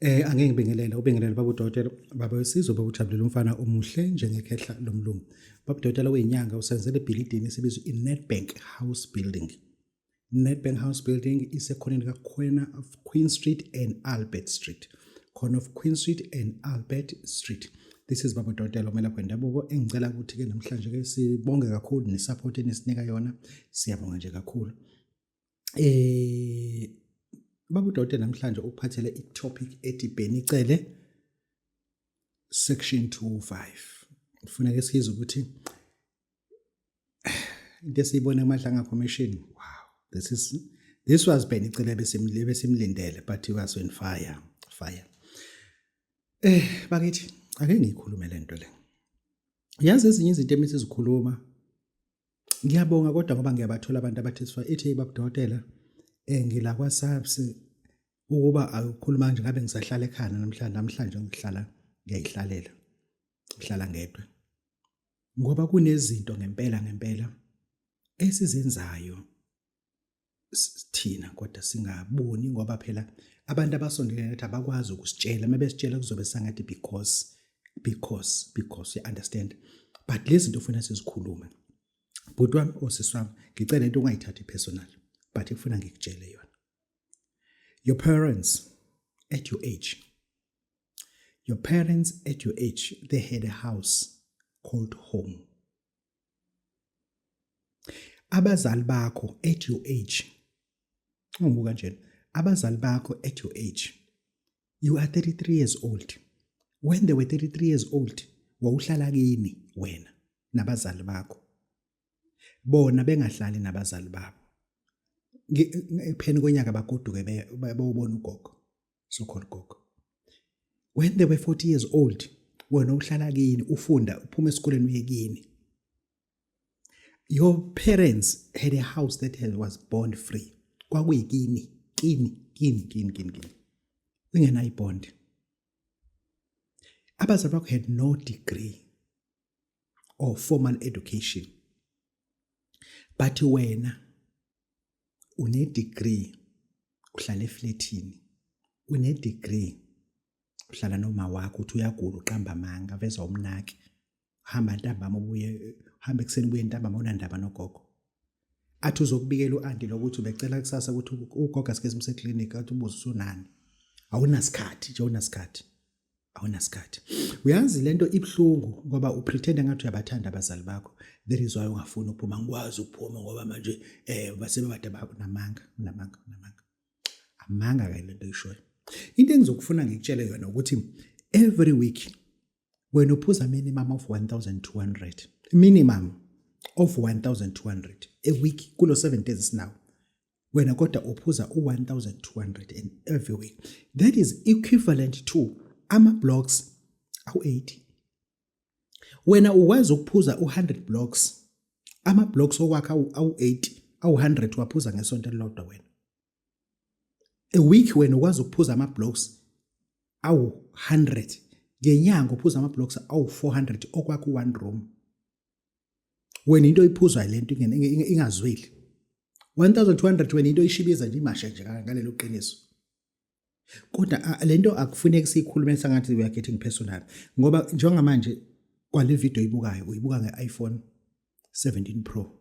Angeke ngibingelele baba udokotela, baba wesizwe bawujabulela umfana omuhle njengekhehla lomlungu. Baba udokotela weyinyanga usenzele ebhilidini esibizwa i-Nedbank House Building. Nedbank House Building isekhoneni corner of Queen Street and Albert Street. Corner of Queen Street and Albert Street. This is baba udokotela omelaphi wendabuko engicela ukuthi ke namhlanje ke sibonge kakhulu nesupport enisinika yona. Siyabonga nje kakhulu. Baba udokotela namhlanje uphathele i-topic ethi Benicele section 205. Ufuna ke sizwe ukuthi into esiyibona eMadlanga Commission. Wow, this was Benicele besimlindele, but he was on fire. Bakithi ake ngikhulume lento le. Yazi ezinye izinto emisizikhuluma ngiyabonga kodwa ngoba ngiyabathola abantu abathi sifa ethi baba udokotela ngila kwaSAPS ukuba akukhuluma nje ngabe ngisahlala ekhaya namhlanje ngiyayihlalela ngihlala ngedwa ngoba kunezinto ngempela esizenzayo thina kodwa singaboni ngoba phela abantu abasondelene nathi abakwazi ukusitshela mabesitshela kuzobe sangathi because you understand, but lezi zinto ufuna sizikhulume bhuti wami osisi wami ngicela into ungayithathi personal but ufuna ngikutshele yona. Your parents at your age, they had a house called home. Abazali bakho at your age, ungibuka nje, abazali bakho at your age, you are 33 years old. When they were 33 years old, wawuhlala kini wena nabazali bakho. Bona bengahlali nabazali babo. Pheni konyaka bagoduke bayobona ugogo, so called gogo. When they were 40 years old, wena uhlala kini ufunda uphuma esikoleni uye kini. Your parents had a house that was bond free. Kwakuyikini, kini. Ingena ibond. Abazali bakho had no degree or formal education. But wena une degree uhlala eflatini, une degree uhlala noma wakho uthi uyagula uqamba amanga veza umnaki hamba ntambama ubuye hamba ekseni ubuye ntambama unandaba nogogo athi uzokubikela uanti lokuthi ubecela kusasa ukuthi ugogo asike simse clinic athi ubuze usunani awunasikhathi uyazi lento ibhlungu ngoba upretend ngathi uyabathanda abazali bakho. There is why ungafuni ukuphuma ngikwazi ukuphuma ngoba manje basebebade namanga amanga ke lento ishoyo. Into engizokufuna ngikutshele yona ukuthi every week when uphuza minimum of 1200 a week kulo 7 days now wena kodwa uphuza u1200 and every week, that is equivalent to ama-blocks awu-80. Wena uwazi ukuphuza u100 blocks, ama-blocks okwakha awu-80 awu100 waphuza ngesonto elilodwa wena. A week wena ukwazi ukuphuza ama-blocks awu100, ngenyanga uphuza ama-blocks awu400 okwakha u1 room. Wena into iphuzwa lento ingazweli 1200 wena into ishibiza nje imashe nje ngalelo qiniso. Kodwa lento akufuneki siyikhulume sangathi we are getting personal ngoba njengamanje kwale video uyibuka nge-iPhone 17 Pro.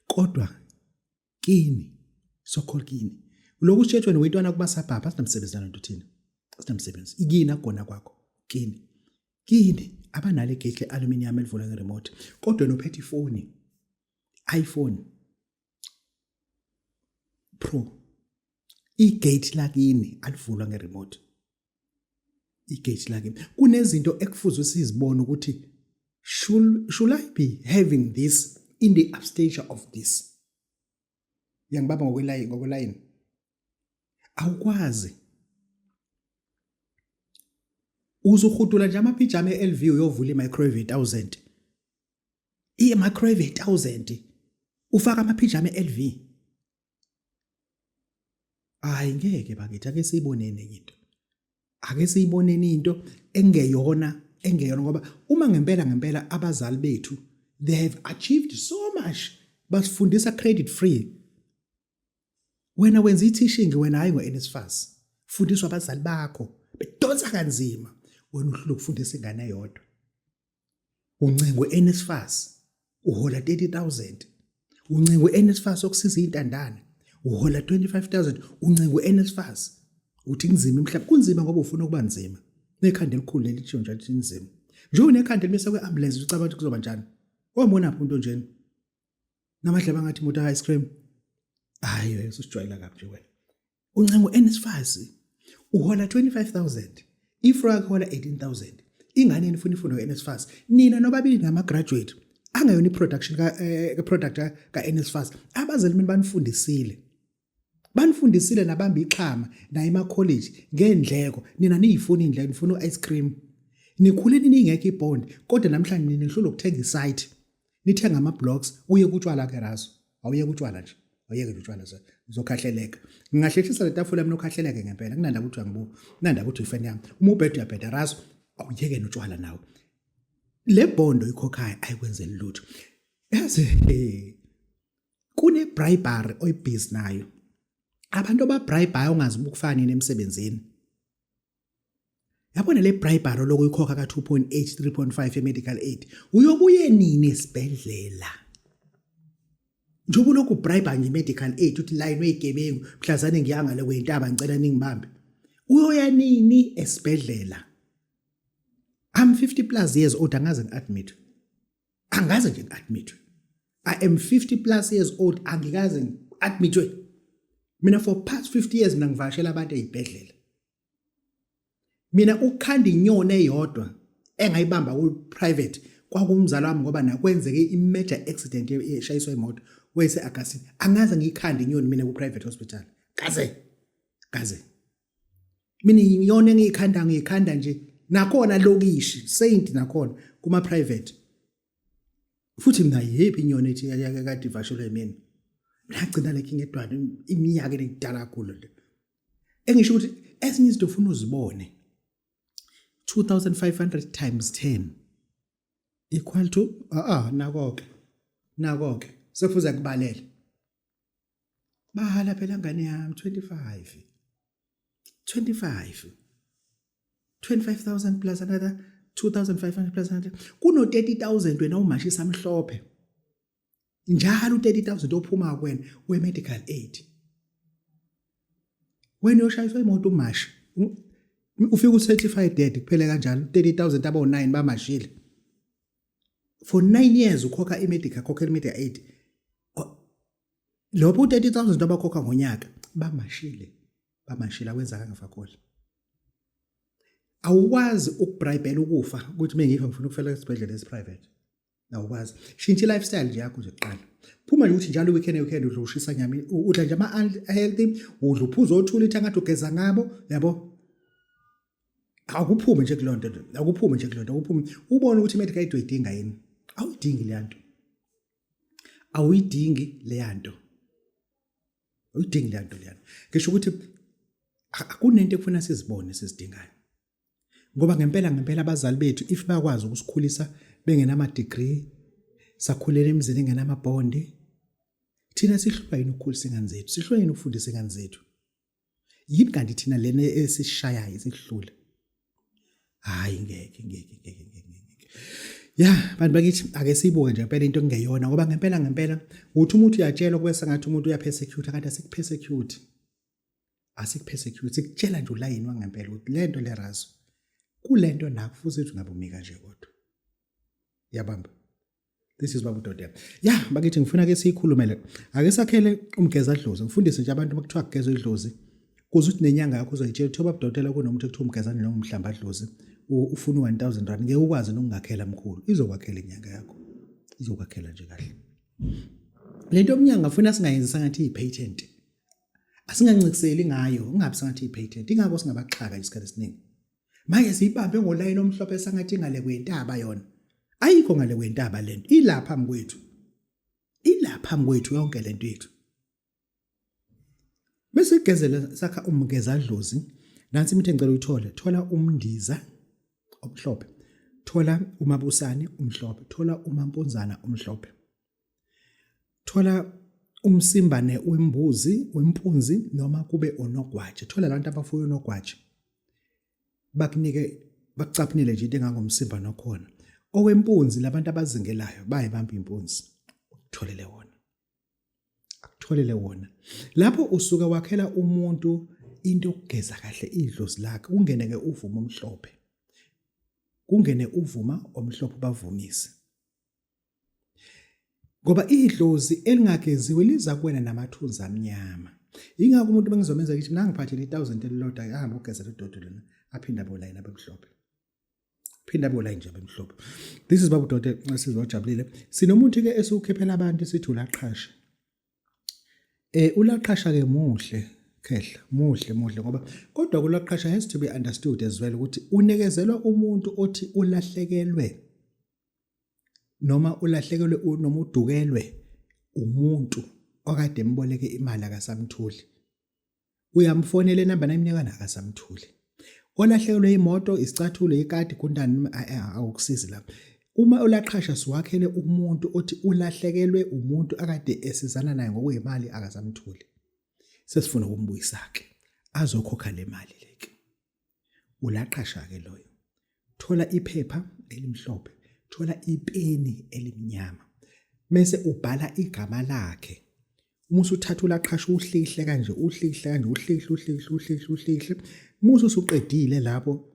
Kodwa kini so called kini lokhu shetshwe wetwana kubasabhapha sinamsebenzi nalento thina. Sinamsebenzi ikini akona kwakho kini abanale gate aluminium elivula ngeremote kodwa nophethe ifoni iPhone Pro. Igate lakini alivulwa ngeremote. Igate lakini kunezinto ekufuze sizibone ukuthi should I be having this in the upstage of this. Yangibaba ngokweline awukwazi uzukhutula nje amapijama eLV uyovula imicrowave 1000 imicrowave 1000 ufaka amapijama eLV. Hayi ngeke bakithi ake siyibonene into engeyona ngoba uma ngempela abazali bethu they have achieved so much basifundisa credit free. Wena wenza i-teaching wena hayi ngo-NSFAS fundiswa abazali bakho bedonsa kanzima wena uhlule ukufundisa ingane eyodwa. Uncengwe NSFAS uhola 30,000. Uncengwe NSFAS okusiza izintandane uhola 25,000. Uncengwe NSFAS uthi kunzima emhlaba. Kunzima ngoba ufuna ukuba nzima. Nekhanda elikhulu lelitsho njalo lithi nzima. Nje unekhanda limisa kweambulance ucabanga ukuthi kuzoba njani. Wabona phi into njeni? Namadleba ngathi imoto ice cream. Hayi usijwayela kabi nje wena. Uncengwe NSFAS uhola 25,000. Ifrag hola 18,000. Ingane nifuna ifundo NSFAS. Nina nobabili nama graduate. Angayona iproduction ka product ka NSFAS. Abazali mina banifundisile. Banifundisile nabamba iqhama na ema college ngendleko. Nina niyifuna indleko nifuna ice cream. Nikhule ningekho ibond kodwa namhlanje nina nihlula ukuthenga isite. Nithenga ama blocks uye kutshwala ke raso. Awuye kutshwala nje. Awuyeke kutshwala nje. Uzokhahleleka. Ngingahlehlisa le tafula mina ukhahleleke ngempela. Kunanda ukuthi angibuki. Kunanda ukuthi uyifeni yami. Uma ubhedu uyabheda raso. Awuyeke notshwala nawe. Le bondo ikhokhayo ayikwenzeli lutho. Yazi kune bribery oyibhizi nayo. Abantu ababribe ungazi ukufana nemsebenzini. Yabona le bribery lokuyikhokha ka 2.8 3.5 medical aid. Uyobuye nini esibhedlela? Njobo lokhu bribe nje medical aid uthi line weyigebengu mhlazane ngiyangale kwentaba ngicela ningibambe. Uyoya nini esibhedlela? I'm 50 plus years old angaze ngiadmit. Angaze nje ngiadmit. I am 50 plus years old angikaze ngiadmitwe. Mina for past 50 years mina ngivashela abantu ezibhedlela. Mina ukukhanda inyoni eyodwa engayibamba ku private kwakumzala wami ngoba nakwenzeke imajor accident eshayiswa imoto wese Augustine. Angaze ngikhanda inyoni mina ku private hospital. Kaze. Mina inyoni ngiyikhanda nje nakhona lokishi saint nakhona kuma private. Futhi mina yipi inyoni ethi yakade ivashelwe mina. Ngagcina lekhe ngedwana iminyaka engidala kakhulu le. Engisho ukuthi esinye izinto ufuna uzibone. 2,500 times 10 equal to nakoke sekufuze kubalele. Bahala phela ngane yami 25,000 plus another 2,500 plus another kuno 30,000 wena umashisa mhlophe. Njalo 30,000 ophuma kwena we medical aid. Wena uyoshayiswa imoto umashi. Ufika ucertified dead kuphela kanjalo 30,000 abo 9 bamashile. For 9 years ukhokha imedical khokha medical aid. Lobo 30,000 abakhokha ngonyaka bamashile wenza kangafakhole. Awukwazi ukubribela ukufa ukuthi mengifa ngifuna ukufela esibhedlela esiprivate. Awukwazi. Shintsha lifestyle nje yakho nje kuqala. Phuma nje ukuthi njalo weekend udla ushisa nyama udla nje ama healthy udla uphuzo othula ithi angathi ugeza ngabo yabo. Akuphume nje kulonto akuphume ubone ukuthi medical aid uyidinga yini. Awuyidingi le yanto. Ngisho ukuthi akunento ekufuna sizibone sizidingayo. Ngoba ngempela abazali bethu if bakwazi ukusikhulisa bengenama degree sakhulela emizini engenama bond thina sihlupha yini ukukhulisa ingane zethu sihlupha yini ukufundisa ingane zethu yini kanti thina lena esishayayo isihlula hayi ngeke ya bantu bakithi ake sibuke nje phela into engeyona ngoba ngempela uthi umuntu uyatshelwa kwesa ngathi umuntu uyapersecute kanti asikupersecute sikutshela nje ulayini wangempela ukuthi lento leraso kulento nakufuze ukuthi ngabumika nje kodwa yabamba. This is Babu Dodela. Ya bakithi ngifuna ke siyikhulumele ake sakhele umgezadlozi ngifundise nje abantu bakuthiwa kugezwe idlozi kuze uthi nenyanga yakho uzoyitshela ukuthi Babu Dodela kunomuntu ekuthiwa umgezane noma umhlamba dlozi ufuna 1,000 rand ngeke ukwazi nokungakhela mkhulu izokwakhela inyanga yakho izokwakhela nje kahle. Lento omnyanga ngifuna singayenzisa ngathi ipatent asingancikiseli ngayo ungabe sangathi ipatent ingakho singabaxhaka isikhathi esiningi manje siyibambe ngolayini omhlophe esangathi ngale kwentaba yona ayikho ngale kwentaba lento ilapha phambi kwethu yonke lento yethu bese igezela sakha umgezadlozi nansi imithe ngicela uyithole thola umndiza omhlophe thola umabusane omhlophe thola umamponzana omhlophe thola umsimbane wempunzi noma kube onogwaje. Thola abantu abafuya onogwaje bakucaphunele nje into engangomsimbane okhona. Owempunzi labantu abazingelayo bayibamba impunzi. Akutholele wona. Lapho usuka wakhela umuntu into yokugeza kahle idlozi lakhe, kungene ke uvuma omhlophe. Kungene uvuma omhlophe bavumise. Ngoba idlozi elingageziwe liza kuwena namathunzi amnyama. Ingakho umuntu bengizomenza ukuthi mina ngiphathele 1000 elilodwa ahamba ugezela udodo lena aphinda bolayini abemhlophe. Phinda bolayini nje abemhlophe. This is babu dodo esizojabulile. Sinomuntu ke esukhephela abantu sithi ulaqhasha. Ulaqhasha ke muhle khehla, muhle ngoba kodwa kulaqhasha has to be understood as well ukuthi unekezelwa umuntu othi ulahlekelwe noma udukelwe umuntu okade emboleke imali akasamthuli. Uyamfonela inamba nayimnikana akasamthuli. Olahlekelwe imoto, isicathulo, ikati kundani awukusizi lapha. Uma ulaqhasha siwakhele umuntu othi ulahlekelwe umuntu akade esizana naye ngokuyimali akasamthuli. Sesifuna ukumbuyisa ke azokhokha le mali leke. Ulaqhasha ke loyo. Thola iphepha elimhlophe, thola ipeni elimnyama. Mase ubhala igama lakhe. Uma usuthatha ulaqhasha uhlihle kanje, uhlihle. Musu usuqedile lapho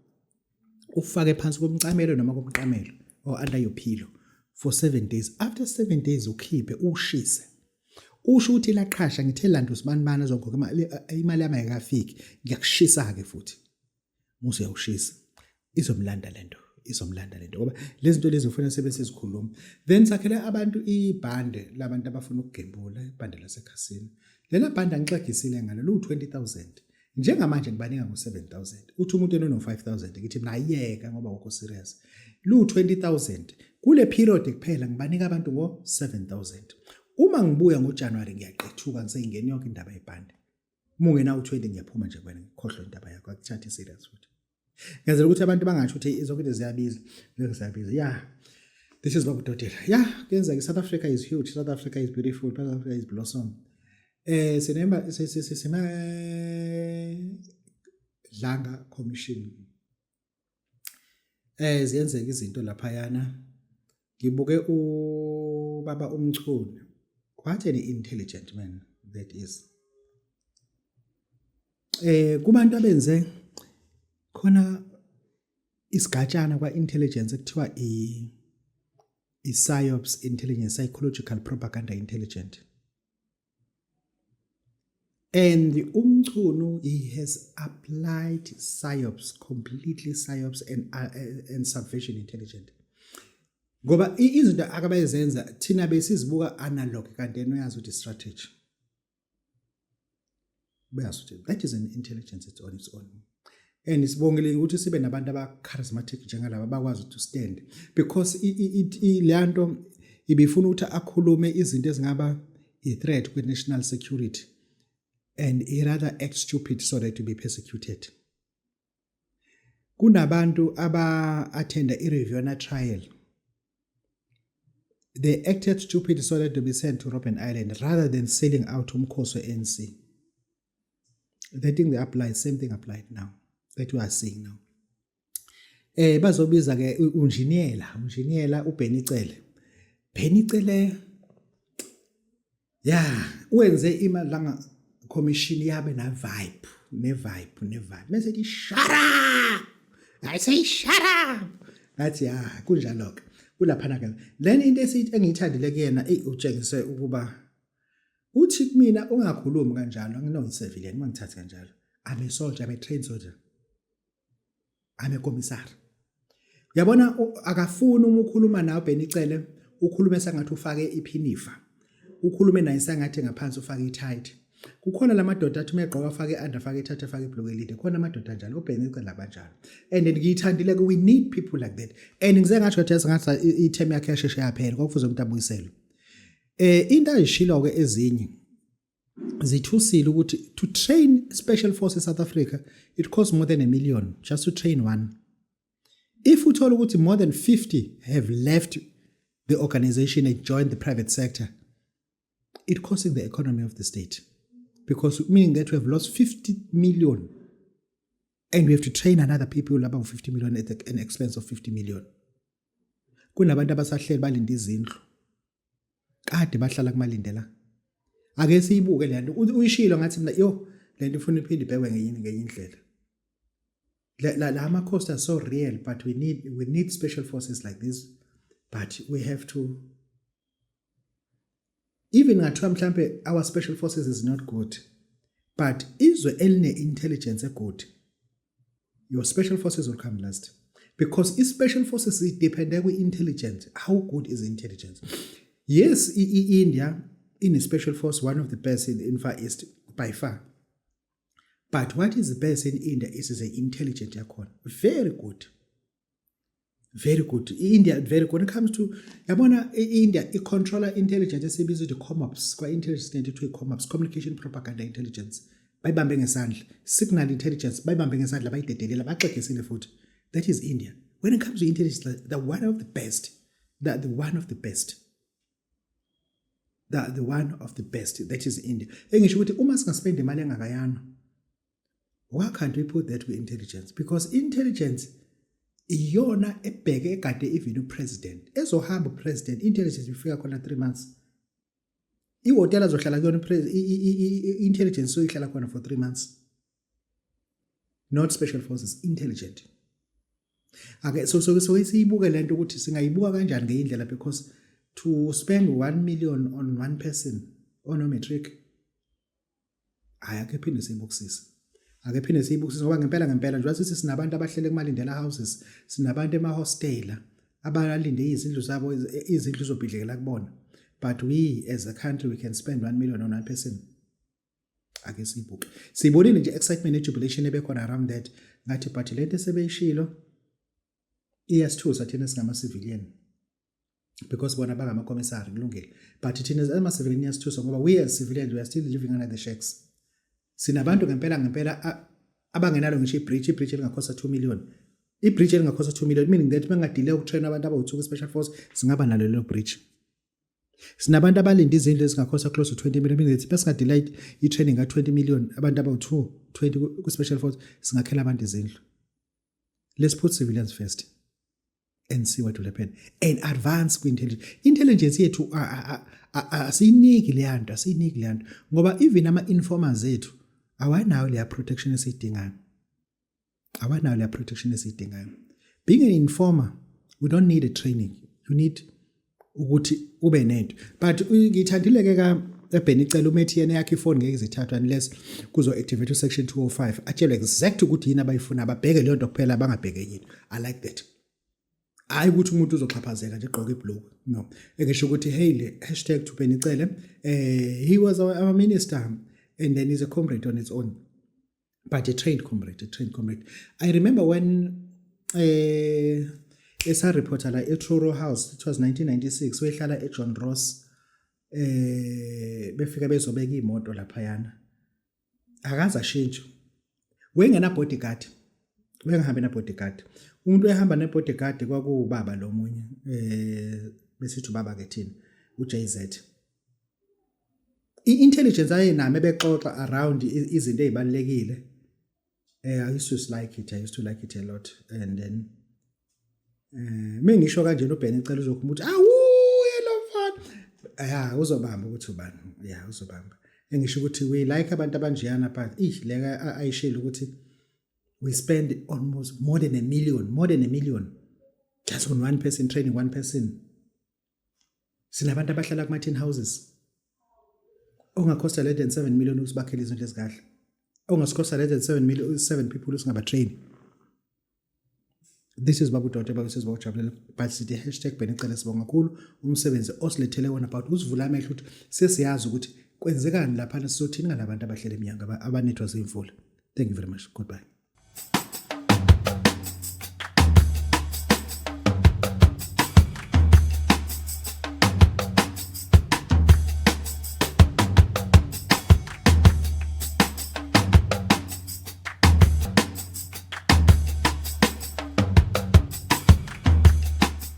ufake phansi komcamelo noma komqamelo or under your pillow for 7 days. After 7 days ukhiphe ushise. Usho uthi laqhasha ngithe lantu sibanibani azokhokha imali yami ayikafiki, ngiyakushisa ke futhi. Musu uyawushisa. Izomlanda lento ngoba lezi zinto lezi ufuna sizikhuluma. Then sakhela abantu ibhande labantu abafuna ukugembula, ibhande lasekhasini. Lela bhande angixegisile ngalo lu 20000. Njengamanje ngibanika ngo7000. Uthi umuntu eno 5000 ngithi mina ayeka ngoba ukho serious. Lu 20000. Kule period kuphela ngibanika abantu ngo7000. Uma ngibuya ngoJanuary ngiyaqethuka ngisengene yonke indaba yebhande. Uma ungena u20 ngiyaphuma nje kuwena ngikhohlwa indaba yakho akuthathe serious futhi. Ngenzela ukuthi abantu bangasho ukuthi izonke into ziyabiza. Yeah. This is Babu Dotela. Yeah, kenzeka South Africa is huge. South Africa is beautiful. South Africa is blossom. Sinemba Dlanga Commission. Ziyenzeka izinto lapha yana. Ngibuke ubaba umchunu. What an intelligent man that is. Kubantu abenze khona isigatshana kwa intelligence ekuthiwa i-psyops intelligence, psychological propaganda intelligence. And umchunu, he has applied psyops, completely psyops and subversion intelligence. Ngoba izinto akabayenza thina besizibuka analog kanti yena uyazi ukuthi strategy. Uyazi ukuthi that is an intelligence it's on its own. And sibongile ukuthi sibe nabantu aba-charismatic njengalaba bakwazi to stand because leyanto ibifuna ukuthi akhulume izinto ezingaba i-threat kwi-national security and he rather act stupid so that to be persecuted. Kunabantu aba-attenda i-Riviana trial. They acted stupid so that to be sent to Robben Island rather than sailing out to Umkhosi NC. They think they apply, same thing applied now. That we are seeing now. Bazobiza ke unjiniyela uBhenicele. Bhenicele wenze imalanga commission yabe na vibe. Mase di shut up. I say shut up. That's kunjalo ke. Kulaphana ke. Then into esithi engiyithandile kuyena utshengise ukuba uthi kumina ungakhulumi kanjalo, nginoyicivilian mangithathe kanjalo. I'm a soldier, I'm a trained soldier. I'm a commissar. Yabona akafuni ukukhuluma nawe Bhenicele, ukhulume sengathi ufake iphinifa. Ukhulume naye sengathi ngaphansi ufake i-tight. Kukhona lamadoda athi megqoka afake underfake ithathe afake ibhloko elide. Khona amadoda njalo uBhenicele abanjalo. And ngiyithandile we need people like that. And ngize ngathi ukuthi ngathi i-term yakhe yasheshe yaphela kwakufuze umuntu abuyiselwe. Into ayishilo ke ezinye zithusile ukuthi to train special forces South Africa it costs more than $1 million just to train one. If we told ukuthi more than 50 have left the organization and joined the private sector, it costing the economy of the state. Because meaning that we have lost 50 million and we have to train another people about 50 million at an expense of 50 million. Kunabantu abasahleli balinde izindlu. Kade bahlala kumalindela. Ake siyibuke le nto. Uyishilo ngathi mina yo le nto ufuna iphinde ibhekwe ngenye indlela. La ama-costs are so real, but we need special forces like this. But we have to, even ngathiwa mhlambe our special forces is not good, but izwe eline intelligence good, your special forces will come last. Because if special forces depend on intelligence, how good is intelligence? Yes, India in a special force, one of the best in Far East by far. But what is the best in India is the intelligent yakon. Very good. Very good. India, very good. When it comes to India, a controller intelligence, it's busy to COMOPS, COMOPS, communication propaganda intelligence. By bumping a sandal, signal intelligence, by bumping a sandal, by the foot. That is India. When it comes to intelligence, the one of the best. The one of the best. The one of the best. That is India. Spend the money. Why can't we put that with intelligence? Because intelligence iyona ebheke kade even president. Ezohamba president intelligence ifika khona 3 months. Ihotela zohlala kuyona intelligence so ihlala khona for 3 months. Not special forces, intelligent. Okay, so siyibuke lento ukuthi singayibuka kanjani ngeindlela because to spend 1 million on one person on a metric ayakephinde sibukisisa. Akephinde siyibukisisa ngoba ngempela nje sithi sinabantu abahlele kumalindela houses, sinabantu emahostela abalinde izindlu zabo, izindlu zobhidlekela kubona. But we as a country we can spend 1 million on one person. Ake siyibuke. Sibonile nje excitement and jubilation ebekhona around that. Ngathi but lento sebeyishilo iyasithusa thina singama civilian. Because bona bangama commissary kulungile. But thina as ama civilian iyasithusa ngoba we as civilians we are still living under the shacks. Sinabantu ngempela abangenalo ngisho ibridge elingakhosta 2 million. Ibridge elingakhosta 2 million meaning that bengadelay ukutrain abantu abawu2 special force singaba nalo lelo bridge. Sinabantu abalinde izindlu ezingakhosta close to 20 million meaning that besingadelay i-training ka 20 million abantu abawu2 20 ku special force singakhela abantu izindlu. Let's put civilians first and see what will happen and advance ku intelligence yethu asiyiniki le nto ngoba even ama informers zethu awanayo le protection esidingayo. Being an informer, we don't need a training. You need ukuthi ube nento. But ngithandile ke ka ebheni icela umethi yena yakhe ifone ngeke izithathwa unless kuzo activate section 205 atshelwe exact ukuthi yini abayifuna ababheke leyo nto kuphela bangabheke yini. I like that. Hayi ukuthi umuntu uzoxhaphazeka nje egqoka ibhlue. No. Ekesho ukuthi hey le #tubenicele he was our minister and then he's a comrade on its own. But a trained comrade. I remember when esa reporter la eTruro House, it was 1996, wehlala eJohn Ross befika bezobeka imoto lapha yana. Akaza ashintsho. Wengena bodyguard. Wengahambe na bodyguard. Umuntu ehamba ne bodyguard kwakuubaba lo munye besithi ubaba ke thina uJZ. I-intelligence ayenami ebexoxa around izinto ezibalekile. I used to like it a lot and then mengisho kanje noBhen icela uzokhumba ukuthi yelo mfana uzobamba ukuthi ubani uzobamba engisho ukuthi we like abantu abanjiyana but leka ayishela ukuthi we spend almost more than a million just on one person, training one person. Sinabantu abahlala kuma 10 houses ongakhosta less than 7 million ukubakhela izinto ezikahle ongasikhosta less than 7 people usingaba train. This is Babu Dr. Babu says Babu but sithi #Bhen icela sibonga kakhulu umsebenzi osilethele wona about usivula amehlo ukuthi sesiyazi ukuthi kwenzekani lapha sizothini ngalabantu abahlele eminyanga abanethwa zimvula. Thank you very much. Goodbye.